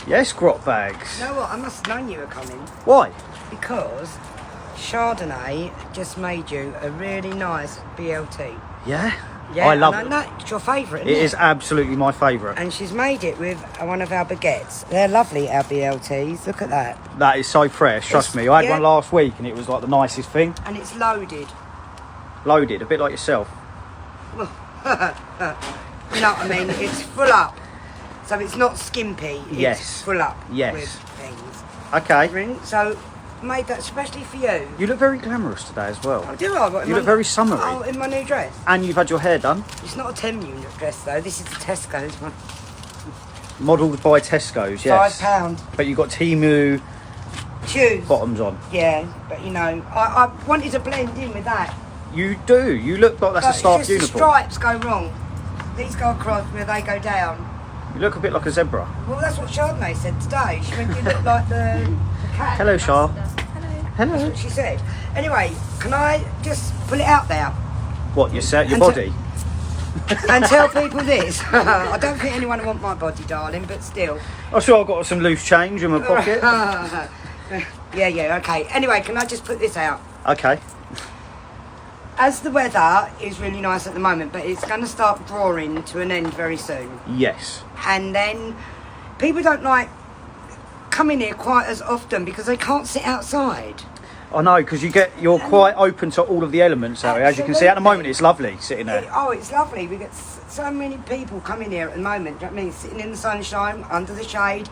Yes, Grotbags. You know what? I must have known you were coming. Why? Because Chardonnay just made you a really nice BLT. Yeah? Yeah, I love and it. I know it's your favourite, It isn't it? is absolutely my favourite. And she's made it with one of our baguettes. They're lovely, our BLTs. Look at that. That is so fresh, trust me. I had one last week and it was like the nicest thing. And it's loaded. Loaded, a bit like yourself. You know what I mean? It's full up. So it's not skimpy. It's Yes. full up Yes. with things. Okay. So made that especially for you. You look very glamorous today as well. Oh, do I? You look very summery. Oh, in my new dress. And you've had your hair done. It's not a 10 unit dress though. This is the Tesco's one. Modelled by Tesco's, yes. £5. But you've got Temu Shoes. bottoms on. Yeah, but you know, I wanted to blend in with that. You do. You look like that's But a staff it's just uniform. the stripes go wrong. These go across where they go down. You look a bit like a zebra. Well, that's what Chardonnay said today. She went, you look like the cat. Hello, Char. That's Hello. what she said. Anyway, can I just pull it out there What, your And body? and tell people this? I don't think anyone will want my body, darling, but still. I'm sure I've got some loose change in my pocket. Yeah, okay. Anyway, can I just put this out? Okay. As the weather is really nice at the moment, but it's going to start drawing to an end very soon. Yes. And then people don't like coming here quite as often because they can't sit outside. I know, because you're quite open to all of the elements out here. As you can see, at the moment, it's lovely sitting there. It's lovely. We get so many people coming here at the moment. Do you know what I mean? Sitting in the sunshine, under the shade.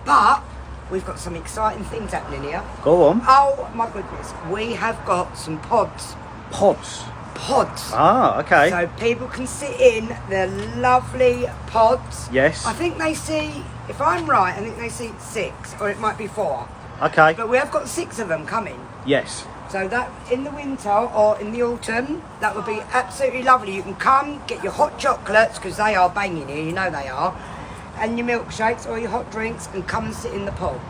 But we've got some exciting things happening here. Go on. Oh my goodness. We have got some pods. Pods. Pods. Ah, okay. So people can sit in the lovely pods. Yes. I think they see, if I'm right, I think they see 6 or it might be 4. Okay. But we have got 6 of them coming. Yes. So that in the winter or in the autumn, that would be absolutely lovely. You can come, get your hot chocolates, because they are banging here, you know they are, and your milkshakes or your hot drinks, and come and sit in the pods.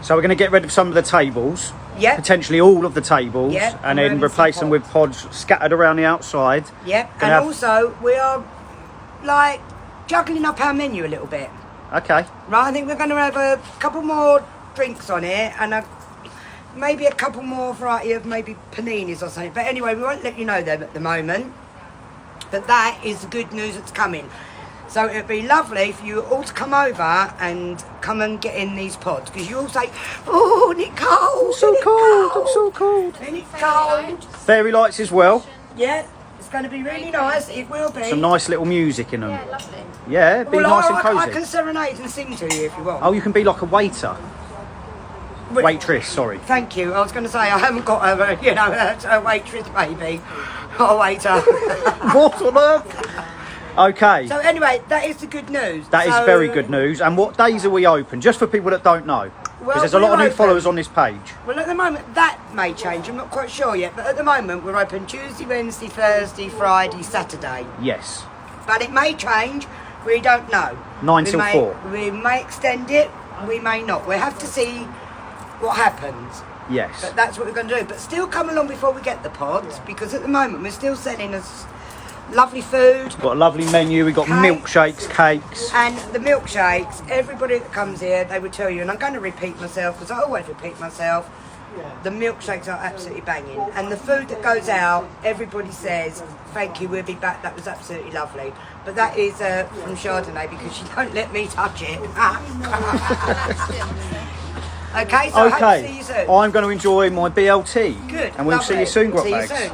So we're going to get rid of some of the tables. Yep. Potentially all of the tables. Yep, And and then having replace some them with pods scattered around the outside. Yep. Gonna And have- also, we are, like, juggling up our menu a little bit. Okay. Right, I think we're going to have a couple more drinks on it, and maybe a couple more variety of maybe paninis or something. But anyway, we won't let you know them at the moment. But that is the good news that's coming. So it'd be lovely for you all to come over and come and get in these pods. Because you all say, oh, isn't it cold? I'm so cold. I'm so cold. Isn't it cold? Fairy lights as well. Yeah, it's going to be really nice. It will be. Some nice little music in them. Yeah, lovely. Yeah, be Well, nice and I cosy. can serenade and sing to you if you want. Oh, you can be like a waiter. Waitress, sorry. Thank you. I was going to say I haven't got a waitress maybe, or a waiter. What on earth? Okay. So anyway, that is the good news. That is very good news. And what days are we open? Just for people that don't know. Because Well, there's a lot of we're new open. followers on this page. Well, at the moment that may change. I'm not quite sure yet, but at the moment we're open Tuesday, Wednesday, Thursday, Friday, Saturday. Yes. But it may change. We don't know. 9 We till may- 4. We may extend it. We may not. We have to see what happens. Yes. But that's what we're going to do. But still come along before we get the pods, because at the moment we're still selling us lovely food. Got a lovely menu. We've got Cakes. milkshakes, cakes. And the milkshakes, everybody that comes here, they would tell you, and I'm going to repeat myself because I always repeat myself, the milkshakes are absolutely banging. And the food that goes out, everybody says, thank you, we'll be back, that was absolutely lovely. But that is from Chardonnay because she don't let me touch it. Okay, so I hope to see you soon. I'm going to enjoy my BLT. Good. And we'll see you soon, See you Grotbags. soon.